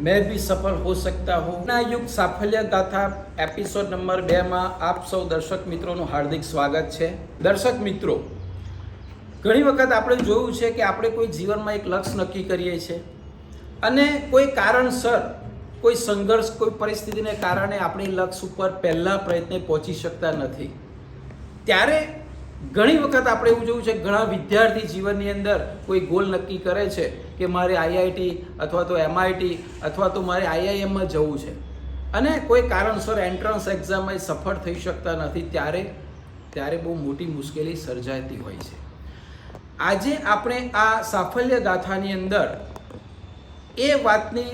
मैं भी सफल हो सकता हूँ ના યુગ સાફલ્ય ગાથા એપિસોડ નંબર 2 માં આપ સૌ દર્શક મિત્રોનું હાર્દિક સ્વાગત છે. દર્શક મિત્રો, ઘણી વખત આપણે જોયું છે કે આપણે કોઈ જીવનમાં એક લક્ષ્ય નક્કી કરીએ છીએ અને કોઈ કારણસર કોઈ સંઘર્ષ, કોઈ પરિસ્થિતિને કારણે આપણે લક્ષ્ય ઉપર પહેલા પ્રયત્ને પહોંચી શકતા નથી. ત્યારે ઘણી વખત આપણે એવું જોયું છે, ઘણા વિદ્યાર્થી જીવનની અંદર કોઈ ગોલ નક્કી કરે છે કે મારે આઈઆઈટી અથવા તો એમઆઈટી અથવા તો મારે આઈઆઈએમમાં જવું છે અને કોઈ કારણસર એન્ટ્રન્સ એક્ઝામમાં સફળ થઈ શકતા નથી. ત્યારે બહુ મોટી મુશ્કેલી સર્જાતી હોય છે. આજે આપણે આ સાફલ્ય ગાથાની અંદર એ વાતની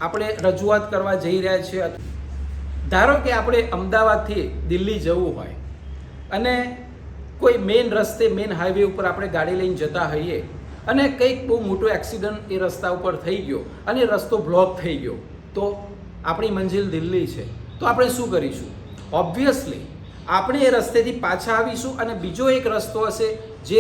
આપણે રજૂઆત કરવા જઈ રહ્યા છીએ. ધારો કે આપણે અમદાવાદથી દિલ્હી જવું હોય અને કોઈ મેઇન રસ્તે, મેઇન હાઈવે ઉપર આપણે ગાડી લઈને જતા હોઈએ અને કંઈક બહુ મોટો એક્સિડન્ટ એ રસ્તા ઉપર થઈ ગયો અને રસ્તો બ્લોક થઈ ગયો, તો આપણી મંજિલ દિલ્હી છે, તો આપણે શું કરીશું? ઓબ્વિયસલી આપણે એ રસ્તેથી પાછા આવીશું અને બીજો એક રસ્તો હશે જે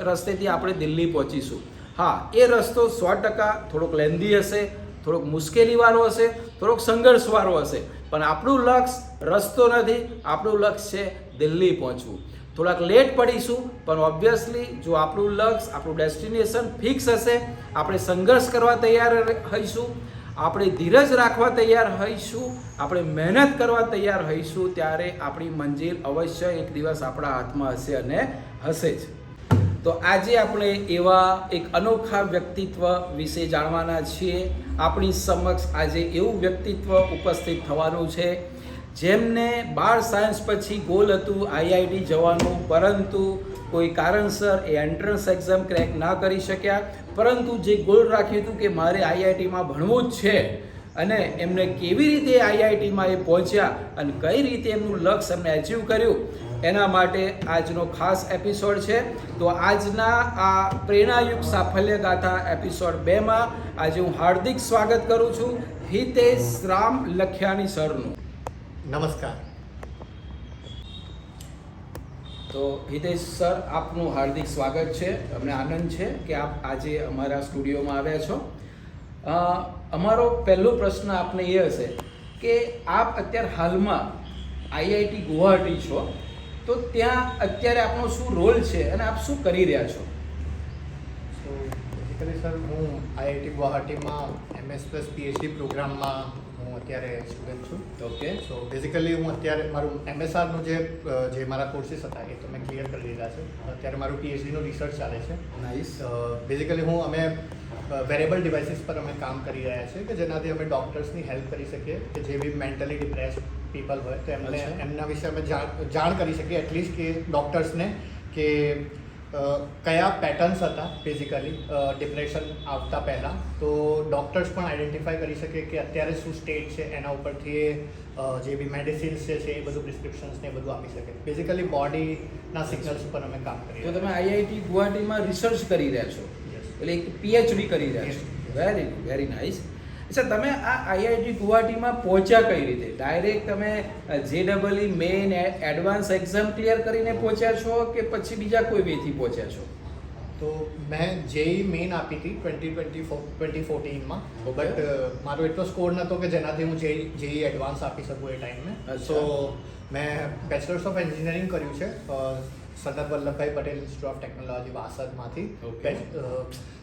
રસ્તેથી આપણે દિલ્હી પહોંચીશું. હા, એ રસ્તો 100% થોડોક લેન્ધી હશે, થોડોક મુશ્કેલીવાળો હશે, થોડોક સંઘર્ષવાળો હશે, પણ આપણું લક્ષ્ય રસ્તો નથી, આપણું લક્ષ્ય છે દિલ્હી પહોંચવું. થોડાક લેટ પડીશું, પણ ઓબ્વિયસલી જો આપણું લક્ષ્ય, આપણું ડેસ્ટિનેશન ફિક્સ હશે, આપણે સંઘર્ષ કરવા તૈયાર હોઈશું, આપણે ધીરજ રાખવા તૈયાર હોઈશું, આપણે મહેનત કરવા તૈયાર હોઈશું, ત્યારે આપણી મંજિલ અવશ્ય એક દિવસ આપણા હાથમાં હશે અને હશે જ. તો આજે આપણે એવા એક અનોખા વ્યક્તિત્વ વિશે જાણવાના છીએ. આપણી સમક્ષ આજે એવું વ્યક્તિત્વ ઉપસ્થિત થવાનું છે જેમને 12 સાયન્સ પછી ગોલ હતું આઈઆઈટી જવાનું, પરંતુ કોઈ કારણસર એ એન્ટ્રન્સ એક્ઝામ ક્રેક ના કરી શક્યા, પરંતુ જે ગોલ રાખ્યું હતું કે મારે આઈઆઈટીમાં ભણવું જ છે અને એમને કેવી રીતે આઈઆઈટીમાં એ પહોંચ્યા અને કઈ રીતે એમનું લક્ષ્ય એમને અચીવ કર્યું, એના માટે આજનો ખાસ એપિસોડ છે. તો આજના આ પ્રેરણાયુક્ત સાફલ્ય ગાથા એપિસોડ 2 માં આજે હું હાર્દિક સ્વાગત કરું છું હિતેશ રામ લખિયાણી સરનું. નમસ્કાર. તો હિતેશ સર, આપનું હાર્દિક સ્વાગત છે. અમને આનંદ છે કે આપ આજે અમારા સ્ટુડિયોમાં આવ્યા છો. અમારો પહેલો પ્રશ્ન આપને એ હશે કે આપ અત્યારે હાલમાં આઈઆઈટી ગુવાહાટી છો, તો ત્યાં અત્યારે આપનો શું રોલ છે અને આપ શું કરી રહ્યા છો? સો બેઝિકલી સર, હું આઈઆઈટી ગુવાહાટીમાં MS પ્લસ PhD પ્રોગ્રામમાં હું અત્યારે સ્ટુડન્ટ છું. ઓકે. સો બેઝિકલી હું અત્યારે મારું MSRનું જે મારા કોર્સીસ હતા એ તો મેં ક્લિયર કરી લીધા છે. અત્યારે મારું PhDનું રિસર્ચ ચાલે છે. નાઇસ. બેઝિકલી અમે વેરેબલ ડિવાઇસીસ પર અમે કામ કરી રહ્યા છીએ કે જેનાથી અમે ડૉક્ટર્સની હેલ્પ કરી શકીએ કે જે બી મેન્ટલી ડિપ્રેસ્ડ પીપલ હોય તો એમના વિશે અમે જાણ કરી શકીએ એટલીસ્ટ કે ડૉક્ટર્સને કે કયા પેટર્ન્સ હતા બેઝિકલી ડિપ્રેશન આવતા પહેલાં, તો ડૉક્ટર્સ પણ આઈડેન્ટિફાઈ કરી શકે કે અત્યારે શું સ્ટેટ છે, એના ઉપરથી જે બી મેડિસિન્સ છે એ બધું પ્રિસ્ક્રિપ્શન્સ ને એ બધું આપી શકે. બેઝિકલી બોડીના સિગ્નલ્સ ઉપર અમે કામ કરીએ. તો તમે આઈઆઈટી ગુવાહાટીમાં રિસર્ચ કરી રહ્યા છો, એટલે એક PhD કરી રહ્યા છો. Very very nice. અચ્છા, તમે આ આઈઆઈટી ગુવાહાટીમાં પહોંચ્યા કઈ રીતે? ડાયરેક્ટ તમે JEE main advance exam clear કરીને પહોંચ્યા છો કે પછી બીજા કોઈ વેથી પહોંચ્યા છો? તો મેં JEE મેઇન આપી હતી 2014માં, બટ મારો એટલો સ્કોર નહોતો કે જેનાથી હું JEE એડવાન્સ આપી શકું એ ટાઈમે. સો મેં બેચલર્સ ઓફ એન્જિનિયરિંગ કર્યું છે Sardar Vallabhbhai Patel institute of technology વાસદમાંથી.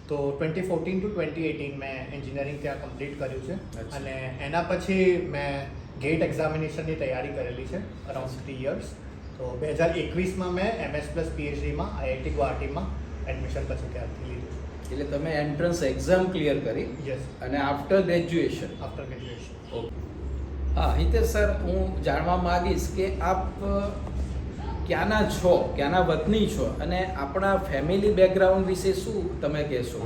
તો 2014 to 2018 મેં એન્જિનિયરિંગ ત્યાં કમ્પ્લીટ કર્યું છે અને એના પછી મેં ગેટ એક્ઝામિનેશનની તૈયારી કરેલી છે અરાઉન્ડ 3 years. તો 2021માં મેં MS પ્લસ PhDમાં આઈઆઈટી ગુવાહાટીમાં એડમિશન પછી ત્યારથી લીધું છે. એટલે તમે એન્ટ્રન્સ એક્ઝામ ક્લિયર કરી? યસ. અને after graduation? After graduation. Okay. હા હિતેશ સર, હું જાણવા માગીશ કે આપ ક્યાંના છો, ક્યાંના વતની છો અને આપણા ફેમિલી બેકગ્રાઉન્ડ વિશે શું તમે કહેશો?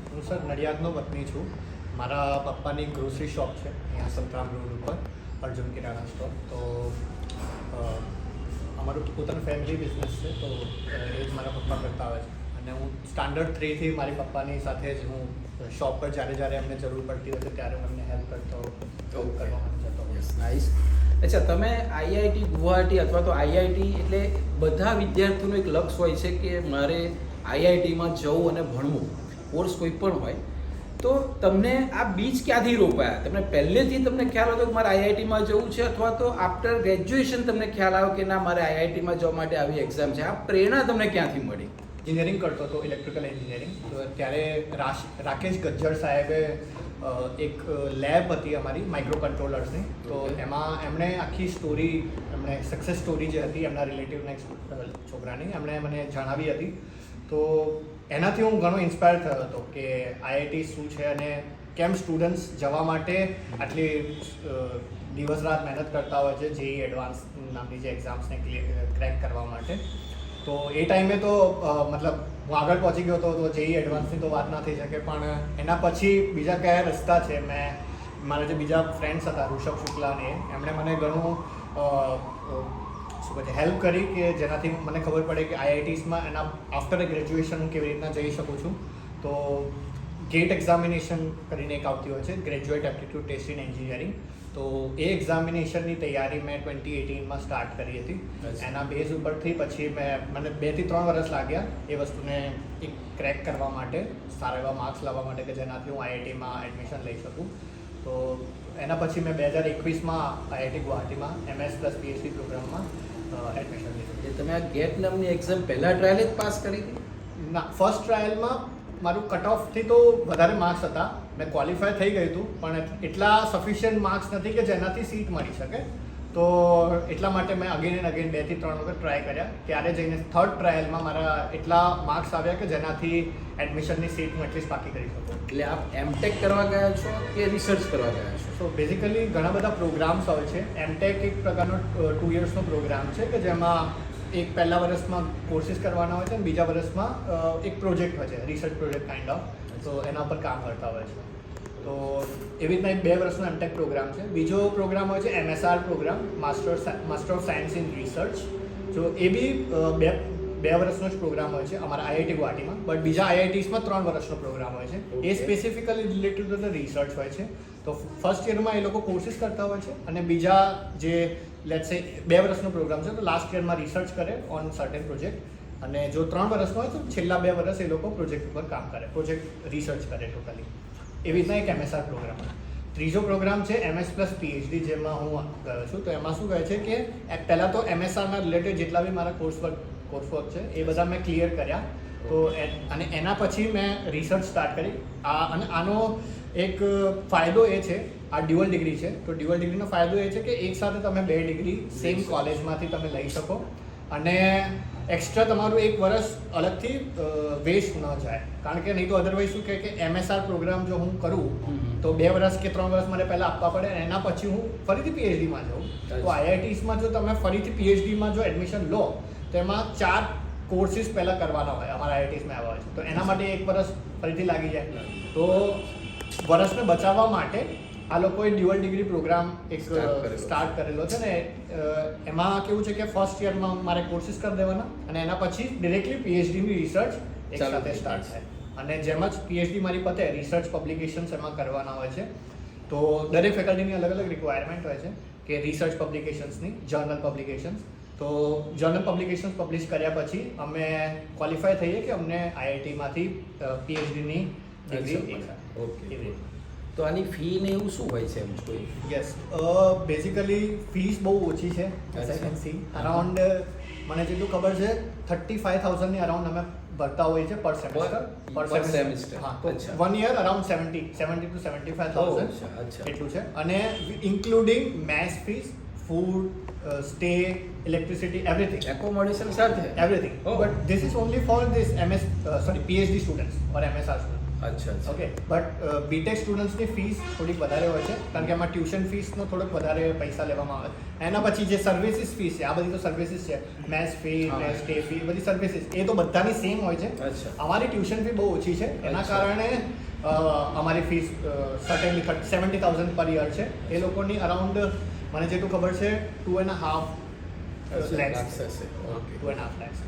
હું સર નડિયાદનો વતની છું. મારા પપ્પાની ગ્રોસરી શોપ છે અહીંયા સંતરામ રોડ ઉપર, અર્જુન કિરાણા સ્ટોર. તો અમારું પોતાનું ફેમિલી બિઝનેસ છે, તો એ જ મારા પપ્પા કરતા આવે છે અને હું સ્ટાન્ડર્ડ 3થી મારી પપ્પાની સાથે જ હું શોપ પર જ્યારે અમને જરૂર પડતી હોય ત્યારે હું એમને હેલ્પ કરતો કરવા માટે જતો. Yes, nice. અચ્છા, તમે આઈઆઈટી ગુવાહાટી અથવા તો આઈઆઈટી એટલે બધા વિદ્યાર્થીઓનું એક લક્ષ્ય હોય છે કે મારે આઈઆઈટીમાં જવું અને ભણવું, કોર્સ કોઈ પણ હોય, તો તમને આ બીજ ક્યાંથી રોપાયા? તમને પહેલેથી તમને ખ્યાલ હતો કે મારે આઈઆઈટીમાં જવું છે, અથવા તો આફ્ટર ગ્રેજ્યુએશન તમને ખ્યાલ આવ્યો કે ના મારે આઈઆઈટીમાં જવા માટે આવી એક્ઝામ છે? આ પ્રેરણા તમને ક્યાંથી મળી? એન્જિનિયરિંગ કરતો હતો, ઇલેક્ટ્રિકલ એન્જિનિયરિંગ. તો ત્યારે રાકેશ ગજ્જર સાહેબે એક લેબ હતી અમારી માઇક્રો કંટ્રોલર્સની. તો એમાં એમણે આખી સ્ટોરી, એમણે સક્સેસ સ્ટોરી જે હતી એમના રિલેટિવના છોકરાની, એમણે મને જણાવી હતી. તો એનાથી હું ઘણો ઇન્સ્પાયર થયો હતો કે આઈઆઈટી શું છે અને કેમ સ્ટુડન્ટ્સ જવા માટે આટલી દિવસ રાત મહેનત કરતા હોય છે જેઈ એડવાન્સ નામની જે એક્ઝામ્સને ક્રેક કરવા માટે. તો એ ટાઈમે તો મતલબ હું આગળ પહોંચી ગયો હતો, તો જેઈ એડવાન્સની તો વાત ના થઈ શકે. પણ એના પછી બીજા કયા રસ્તા છે, મારા જે બીજા ફ્રેન્ડ્સ હતા ઋષભ શુક્લા ને એમણે મને ઘણું શું કહે હેલ્પ કરી કે જેનાથી મને ખબર પડે કે આઈઆઈટીસમાં એના આફ્ટર ગ્રેજ્યુએશન હું કેવી રીતના જઈ શકું છું. તો ગેટ એક્ઝામિનેશન કરીને એક આવતી હોય છે, graduate aptitude test in engineering. તો એ એક્ઝામિનેશનની તૈયારી મેં 2018માં સ્ટાર્ટ કરી હતી. એના બેઝ ઉપરથી પછી મને 2 થી 3 વર્ષ લાગ્યા એ વસ્તુને એક ક્રેક કરવા માટે, સારા એવા માર્ક્સ લાવવા માટે કે જેનાથી હું આઈઆઈટીમાં એડમિશન લઈ શકું. તો એના પછી મેં 2021માં આઈઆઈટી ગુવાહાટીમાં MS+PhD પ્રોગ્રામમાં એડમિશન લીધું. તમે આ ગેટ નામની એક્ઝામ પહેલા ટ્રાયલ જ પાસ કરી હતી? ના, ફર્સ્ટ ટ્રાયલમાં મારું કટ ઓફથી તો વધારે માર્ક્સ હતા, મેં ક્વોલિફાય થઈ ગયું હતું, પણ એટલા સફિશિયન્ટ માર્ક્સ નથી કે જેનાથી સીટ મળી શકે. તો એટલા માટે મેં અગેન એન્ડ અગેન 2 થી 3 વખત ટ્રાય કર્યા. ત્યારે જઈને થર્ડ ટ્રાયલમાં મારા એટલા માર્ક્સ આવ્યા કે જેનાથી એડમિશનની સીટ હું એટલીસ્ટ પાકી કરી શકું. એટલે આપ એમટેક કરવા ગયા છો કે રિસર્ચ કરવા ગયા છો? સો બેઝિકલી ઘણા બધા પ્રોગ્રામ્સ હોય છે. એમટેક એક પ્રકારનો 2 યર્સનો પ્રોગ્રામ છે કે જેમાં એક પહેલા વર્ષમાં કોર્સિસ કરવાના હોય છે અને બીજા વર્ષમાં એક પ્રોજેક્ટ હોય છે, રિસર્ચ પ્રોજેક્ટ કાઇન્ડ ઓફ. તો એના પર કામ કરતા હોય છે. તો એવી રીતના એક 2 વર્ષનો એમટેક પ્રોગ્રામ છે. બીજો પ્રોગ્રામ હોય છે MSR program, master of science in research. તો એ બી 2 વર્ષનો જ પ્રોગ્રામ હોય છે અમારા આઈઆઈટી ગુવાહાટીમાં. બટ બીજા આઈઆઈટીસમાં 3 વર્ષનો પ્રોગ્રામ હોય છે. એ specifically related to the research હોય છે. તો ફર્સ્ટ યરમાં એ લોકો કોર્સિસ કરતા હોય છે અને બીજા જે લેટ્સ સે 2 વર્ષનો પ્રોગ્રામ છે તો લાસ્ટ યરમાં રિસર્ચ કરે ઓન સર્ટેન પ્રોજેક્ટ. અને જો 3 વર્ષનો હોય તો છેલ્લા 2 વર્ષ એ લોકો પ્રોજેક્ટ ઉપર કામ કરે, પ્રોજેક્ટ રિસર્ચ કરે ટોટલી. એવી રીતના એક MSR પ્રોગ્રામ. ત્રીજો પ્રોગ્રામ છે MS+PhD, જેમાં હું ગયો છું. તો એમાં શું કહે છે કે પહેલાં તો MSRના રિલેટેડ જેટલા બી મારા કોર્સવર્ક છે એ બધા મેં ક્લિયર કર્યા. તો અને એના પછી મેં રિસર્ચ સ્ટાર્ટ કરી. અને આનો એક ફાયદો એ છે, આ ડ્યુઅલ ડિગ્રી છે. તો ડ્યુઅલ ડિગ્રીનો ફાયદો એ છે કે એક સાથે તમે 2 ડિગ્રી સેમ કોલેજમાંથી તમે લઈ શકો અને એક્સ્ટ્રા તમારું 1 વર્ષ અલગથી વેસ્ટ ન જાય. કારણ કે નહીં તો અધરવાઇઝ શું કહે કે MSR પ્રોગ્રામ જો હું કરું તો 2 વર્ષ કે 3 વર્ષ મને પહેલાં આપવા પડે અને એના પછી હું ફરીથી PhDમાં જાઉં. તો આઈઆઈટીસમાં જો તમે ફરીથી PhDમાં જો એડમિશન લો તો એમાં 4 કોર્સિસ પહેલાં કરવાના હોય, અમારા આઈઆઈટીસમાં આવ્યા હોય છે. તો એના માટે 1 વર્ષ ફરીથી લાગી જાય. તો વર્ષને બચાવવા માટે આ લોકોએ ડ્યુઅલ ડિગ્રી પ્રોગ્રામ એક સ્ટાર્ટ કરેલો છે ને એમાં કેવું છે કે ફર્સ્ટ યરમાં મારે કોર્સિસ કરી દેવાના અને એના પછી ડિરેક્ટલી PhDની રિસર્ચ એક સાથે સ્ટાર્ટ થાય. અને જેમ જ PhD મારી પતે રિસર્ચ પબ્લિકેશન્સ એમાં કરવાના હોય છે. તો દરેક ફેકલ્ટીની અલગ અલગ રિક્વાયરમેન્ટ હોય છે કે રિસર્ચ પબ્લિકેશન્સની, જર્નલ પબ્લિકેશન્સ. તો જર્નલ પબ્લિકેશન્સ પબ્લિશ કર્યા પછી અમે ક્વોલિફાય થઈએ કે અમને આઈઆઈટીમાંથી PhDની ડિગ્રી. ઓકે. તો આની ફી ને એવું શું હોય છે એમ કોઈ? યસ, બેઝિકલી ફીસ બહુ ઓછી છે. અરાઉન્ડ મને જેટલું ખબર છે 35,000ની અરાઉન્ડ અમે ભરતા હોઈએ છીએ પર સેમેસ્ટર. હા, તો 1 યર અરાઉન્ડ 70 to 75,000 એટલું છે. અને including mess fees, food, stay, electricity, everything, accommodation સાથે everything. But this is only for this PhD students or MSR students. અચ્છા. ઓકે, બટ બીટેક સ્ટુડન્ટ્સની ફીસ થોડીક વધારે હોય છે કારણ કે એમાં ટ્યુશન ફીસનો થોડોક વધારે પૈસા લેવામાં આવે. એના પછી જે સર્વિસીસ ફીસ છે, આ બધી તો સર્વિસીસ છે, મેસ ફી, સ્ટે ફી, બધી સર્વિસીસ એ તો બધાની સેમ હોય છે. અમારી ટ્યુશન ફી બહુ ઓછી છે, એના કારણે અમારી ફીસ સર્ટેનલી 70,000 પર યર છે. એ લોકોની અરાઉન્ડ મને જેટલું ખબર છે 2.5 lakhs હશે. 2.5 lakhs.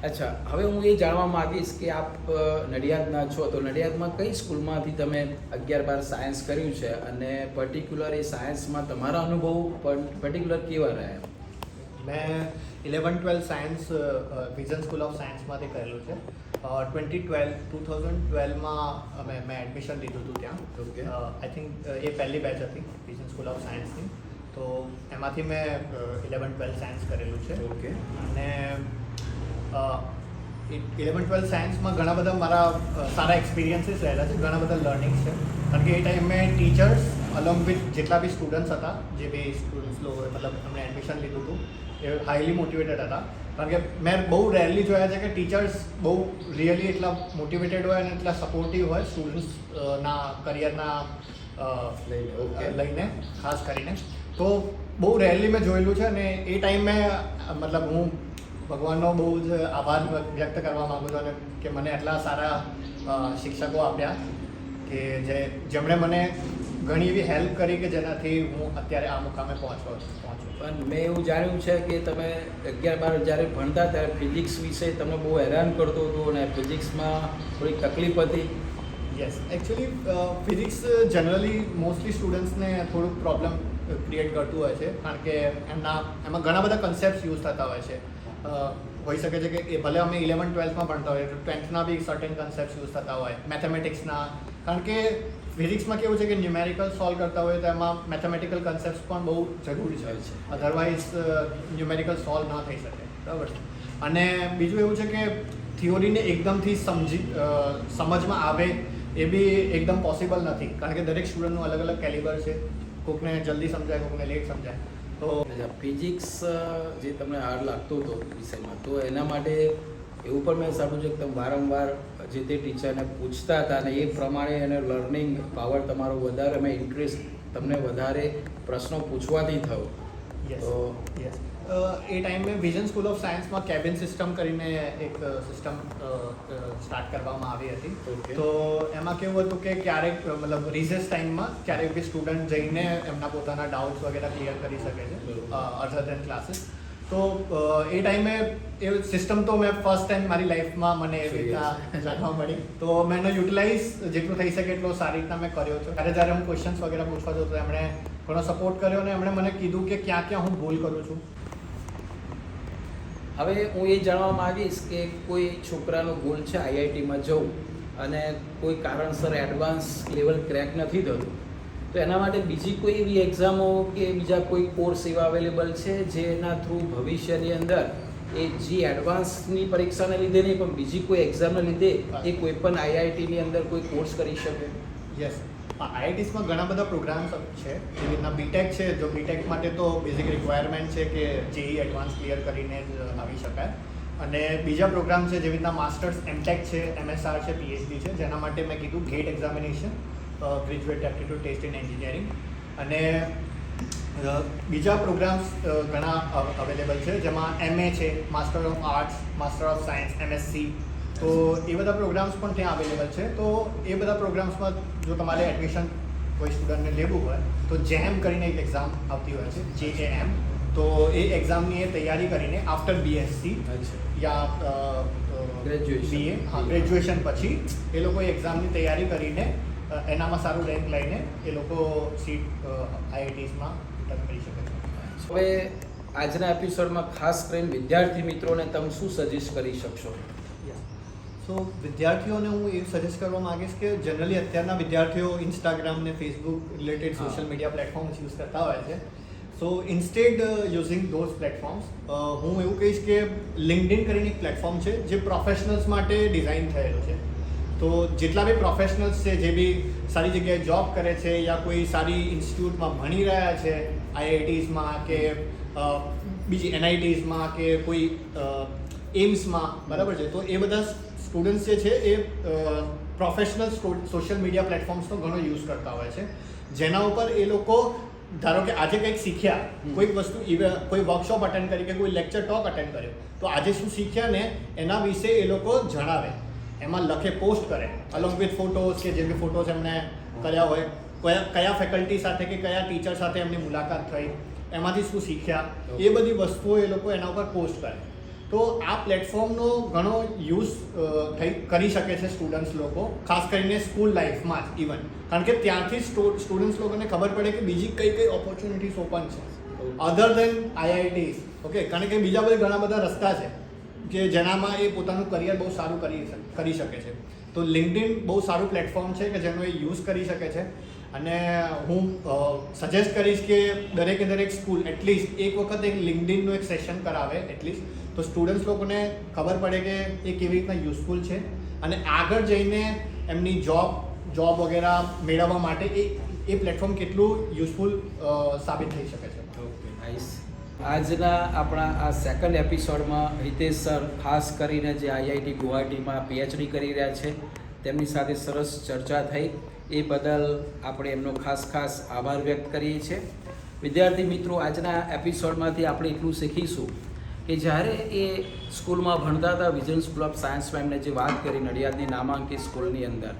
અચ્છા, હવે હું એ જાણવા માંગીશ કે આપ નડિયાદના છો, તો નડિયાદમાં કઈ સ્કૂલમાંથી તમે 11-12 સાયન્સ કર્યું છે અને પર્ટિક્યુલર એ સાયન્સમાં તમારા અનુભવ પર્ટિક્યુલર કેવા રહ્યા? મેં 11-12 સાયન્સ વિઝન સ્કૂલ ઓફ સાયન્સમાંથી કરેલું છે. 2012માં મેં એડમિશન લીધું હતું ત્યાં. Okay. આઈ થિંક એ પહેલી બેચ હતી વિઝન સ્કૂલ ઓફ સાયન્સની. તો એમાંથી મેં 11-12 સાયન્સ કરેલું છે. ઓકે. અને 11-12 સાયન્સમાં ઘણા બધા મારા સારા એક્સપિરિયન્સીસ રહેલા છે, ઘણા બધા લર્નિંગ્સ છે. કારણ કે એ ટાઈમે ટીચર્સ અલોંગ વિથ જેટલા બી સ્ટુડન્ટ્સ હતા, જે બી સ્ટુડન્ટ્સ લોકો મતલબ એમણે એડમિશન લીધું હતું, એ હાઈલી મોટિવેટેડ હતા. કારણ કે મેં બહુ રેરલી જોયા છે કે ટીચર્સ બહુ રિયલી એટલા મોટિવેટેડ હોય અને એટલા સપોર્ટિવ હોય સ્ટુડન્ટ્સના કરિયરના લઈને ખાસ કરીને. તો બહુ રેરલી મેં જોયેલું છે. અને એ ટાઈમે મતલબ હું ભગવાનનો બહુ જ આભાર વ્યક્ત કરવા માગું છું અને કે મને આટલા સારા શિક્ષકો આપ્યા કે જેમણે મને ઘણી એવી હેલ્પ કરી કે જેનાથી હું અત્યારે આ મુકામે પહોંચું. પણ મેં એવું જાણ્યું છે કે તમે 11-12 જ્યારે ભણતા ત્યારે ફિઝિક્સ વિશે તમને બહુ હેરાન કરતો હતો અને ફિઝિક્સમાં થોડીક તકલીફ હતી. Yes, actually physics generally mostly સ્ટુડન્ટ્સને થોડુંક પ્રોબ્લેમ ક્રિએટ કરતું હોય છે. કારણ કે એમાં ઘણા બધા કન્સેપ્ટ યુઝ થતા હોય છે. હોઈ શકે છે કે એ ભલે અમે 11-12માં ભણતા હોય તો 10થના બી સર્ટેન કન્સેપ્ટ યુઝ થતા હોય મેથેમેટિક્સના. કારણ કે ફિઝિક્સમાં કેવું છે કે ન્યુમેરિકલ સોલ્વ કરતા હોય તો એમાં મેથેમેટિકલ કન્સેપ્ટ પણ બહુ જરૂરી છે. અધરવાઇઝ ન્યુમેરિકલ સોલ્વ ન થઈ શકે. બરાબર છે. અને બીજું એવું છે કે થિયોરીને એકદમથી સમજમાં આવે એ બી એકદમ પોસિબલ નથી. કારણ કે દરેક સ્ટુડન્ટનું અલગ અલગ કેલિબર છે. કોકને જલ્દી સમજાય, કોકને લેટ સમજાય. તો ફિઝિક્સ જે તમને હાર્ડ લાગતો હતો વિષયમાં, તો એના માટે એવું પણ મેં સાંભળ્યું છે કે તમે વારંવાર જે તે ટીચરને પૂછતા હતા અને એ પ્રમાણે એને લર્નિંગ પાવર તમારો વધારે મેં ઇન્ટરેસ્ટ તમને વધારે પ્રશ્નો પૂછવાથી થયો. યસ. એ ટાઈમે વિઝન સ્કૂલ ઓફ સાયન્સમાં કેબિન સિસ્ટમ કરીને એક સિસ્ટમ સ્ટાર્ટ કરવામાં આવી હતી. Okay. તો એમાં કેવું હતું કે ક્યારેક મતલબ રિસેસ ટાઈમમાં ક્યારેક બી સ્ટુડન્ટ જઈને એમના પોતાના ડાઉટ્સ વગેરે ક્લિયર કરી શકે છે અધર દેન ક્લાસીસ. તો એ ટાઈમે એ સિસ્ટમ તો મેં ફર્સ્ટ ટાઈમ મારી લાઈફમાં મને એવી રીતના જાણવા મળી. તો મેં એનો યુટિલાઇઝ જેટલું થઈ શકે એટલો સારી રીતના મેં કર્યો છે. જ્યારે હું ક્વેશ્ચન્સ વગેરે પૂછવા જતો તો એમણે ઘણો સપોર્ટ કર્યો અને એમણે મને કીધું કે ક્યાં ક્યાં હું ભૂલ કરું છું. હવે હું એ જાણવા માંગીશ કે કોઈ છોકરાનો ગોલ છે આઈઆઈટીમાં જવું અને કોઈ કારણસર એડવાન્સ લેવલ ક્રેક નથી થતું, તો એના માટે બીજી કોઈ એવી એક્ઝામો કે બીજા કોઈ કોર્સ એવા અવેલેબલ છે જેના થ્રુ ભવિષ્યની અંદર એ જે એડવાન્સની પરીક્ષાને લીધે નહીં પણ બીજી કોઈ એક્ઝામને લીધે એ કોઈ પણ આઈઆઈટીની અંદર કોઈ કોર્સ કરી શકે? યસ, આઈઆઈટીસમાં ઘણા બધા પ્રોગ્રામ્સ છે. જેવી રીતના બીટેક છે. જો બીટેક માટે તો બેઝિક રિક્વાયરમેન્ટ છે કે જેઈ એડવાન્સ ક્લિયર કરીને જ આવી શકાય. અને બીજા પ્રોગ્રામ છે જેવી રીતના માસ્ટર્સ, એમટેક છે, એમએસઆર છે, પીએચડી છે, જેના માટે મેં કીધું GATE examination, graduate aptitude test in engineering. અને બીજા પ્રોગ્રામ્સ ઘણા અવેલેબલ છે જેમાં એમએ છે, master of arts, master of science, MSc. તો એ બધા પ્રોગ્રામ્સ પણ ત્યાં અવેલેબલ છે. તો એ બધા પ્રોગ્રામ્સમાં જો તમારે એડમિશન કોઈ સ્ટુડન્ટને લેવું હોય તો જેમ કરીને એક એક્ઝામ આવતી હોય છે, JAM. તો એ એક્ઝામની એ તૈયારી કરીને આફ્ટર બીએસસી યા ગ્રેજ્યુએશન પછી એ લોકો એ એક્ઝામની તૈયારી કરીને એનામાં સારું રેન્ક લઈને એ લોકો સીટ આઈઆઈટીસમાં અટેન્ડ કરી શકે છે. હવે આજના એપિસોડમાં ખાસ કરીને વિદ્યાર્થી મિત્રોને તમે શું સજેસ્ટ કરી શકશો? સો વિદ્યાર્થીઓને હું એ સજેસ્ટ કરવા માગીશ કે જનરલી અત્યારના વિદ્યાર્થીઓ ઇન્સ્ટાગ્રામ ને Facebook related social media platforms use કરતા હોય છે. સો ઇન્સ્ટેડ યુઝિંગ ધોઝ પ્લેટફોર્મ્સ હું એવું કહીશ કે લિંક્ડઇન કરીને એક પ્લેટફોર્મ છે જે પ્રોફેશનલ્સ માટે ડિઝાઇન થયેલું છે. તો જેટલા બી પ્રોફેશનલ્સ છે જે બી સારી જગ્યાએ જોબ કરે છે યા કોઈ સારી ઇન્સ્ટિટ્યૂટમાં ભણી રહ્યા છે, આઈઆઈટીઝમાં કે બીજી એનઆઈટીઝમાં કે કોઈ એમ્સમાં, બરાબર છે, તો એ બધા સ્ટુડન્ટ્સ જે છે એ પ્રોફેશનલ સોશિયલ મીડિયા પ્લેટફોર્મ્સનો ઘણો યુઝ કરતા હોય છે. જેના ઉપર એ લોકો ધારો કે આજે કંઈક શીખ્યા, કોઈક વસ્તુ કોઈ વર્કશોપ અટેન્ડ કરી કે કોઈ લેક્ચર ટોક અટેન્ડ કર્યો, તો આજે શું શીખ્યા ને એના વિશે એ લોકો જણાવે, એમાં લખે, પોસ્ટ કરે અલોંગ વિથ ફોટોઝ કે જે બી ફોટોઝ એમને કર્યા હોય, કયા ફેકલ્ટી સાથે કે કયા ટીચર સાથે એમની મુલાકાત થઈ, એમાંથી શું શીખ્યા, એ બધી વસ્તુઓ એ લોકો એના ઉપર પોસ્ટ કરે. તો આ પ્લેટફોર્મનો ઘણો યુઝ કરી શકે છે સ્ટુડન્ટ્સ લોકો, ખાસ કરીને સ્કૂલ લાઈફમાં જ ઇવન, કારણ કે ત્યાંથી સ્ટુડન્ટ્સ લોકોને ખબર પડે કે બીજી કઈ કઈ ઓપોર્ચ્યુનિટીઝ ઓપન છે. અધર દેન IITs. ઓકે, કારણ કે બીજા ઘણા બધા રસ્તા છે કે જેનામાં એ પોતાનું કરિયર બહુ સારું કરી શકે છે. તો LinkedIn બહુ સારું પ્લેટફોર્મ છે કે જેનો એ યુઝ કરી શકે છે. અને હું સજેસ્ટ કરીશ કે દરેક સ્કૂલ એટલીસ્ટ એક વખત એક LinkedInનું એક સેશન કરાવે એટલીસ્ટ, તો સ્ટુડન્ટ્સ લોકોને ખબર પડે કે એ કેવી રીતના યુઝફુલ છે અને આગળ જઈને એમની જોબ વગેરે મેળવવા માટે એ પ્લેટફોર્મ કેટલું યુઝફુલ સાબિત થઈ શકે છે. Okay, nice. આજના આપણા આ સેકન્ડ એપિસોડમાં હિતેશ સર ખાસ કરીને જે IIT ગુવાહાટીમાં PhD કરી રહ્યા છે તેમની સાથે સરસ ચર્ચા થઈ. એ બદલ આપણે એમનો ખાસ આભાર વ્યક્ત કરીએ છીએ. વિદ્યાર્થી મિત્રો, આજના એપિસોડમાંથી આપણે એટલું શીખીશું કે જ્યારે એ સ્કૂલમાં ભણતા હતા, વિઝન સ્કૂલ ઓફ સાયન્સમાં એમને જે વાત કરી નડિયાદની નામાંકિત સ્કૂલની અંદર,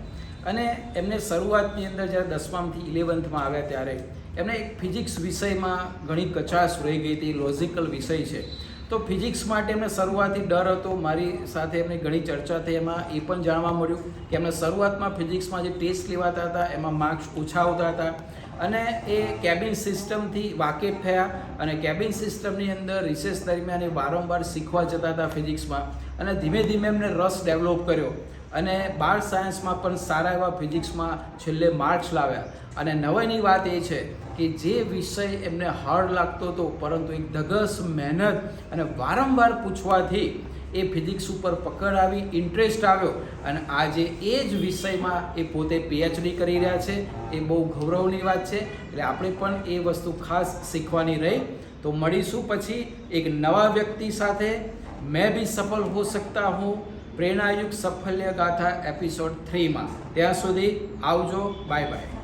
અને એમને શરૂઆતની અંદર જ્યારે 10માથી 11થમાં આવ્યા ત્યારે એમને એક ફિઝિક્સ વિષયમાં ઘણી કચાશ રહી ગઈ હતી. લોજિકલ વિષય છે, તો ફિઝિક્સ માટે એમને શરૂઆતથી ડર હતો. મારી સાથે એમની ઘણી ચર્ચા થઈ, એમાં એ પણ જાણવા મળ્યું કે એમને શરૂઆતમાં ફિઝિક્સમાં જે ટેસ્ટ લેવાતા હતા એમાં માર્ક્સ ઓછા આવતા હતા, અને એ કેબિન સિસ્ટમથી વાકેફ થયા અને કેબિન સિસ્ટમની અંદર રિસેસ દરમિયાન એ વારંવાર શીખવા જતા હતા ફિઝિક્સમાં, અને ધીમે ધીમે એમને રસ ડેવલપ કર્યો અને બાર સાયન્સમાં પણ સારા એવા ફિઝિક્સમાં છેલ્લે માર્ક્સ લાવ્યા. અને નવાઈની વાત એ છે કે જે વિષય એમને હાર્ડ લાગતો હતો, પરંતુ એક ધગસ મહેનત અને વારંવાર પૂછવાથી એ ફિઝિક્સ ઉપર પકડ આવી, ઇન્ટરેસ્ટ આવ્યો, અને આજે એ જ વિષયમાં એ પોતે PhD કરી રહ્યા છે. એ બહુ ગૌરવની વાત છે. એટલે આપણે પણ એ વસ્તુ ખાસ શીખવાની રહી. તો મળીશું પછી એક નવા વ્યક્તિ સાથે. મેં ભી સફળ હો સકતા હું, પ્રેરણાયુક્ત સફલ્ય ગાથા એપિસોડ 3માં. ત્યાં સુધી આવજો, બાય બાય.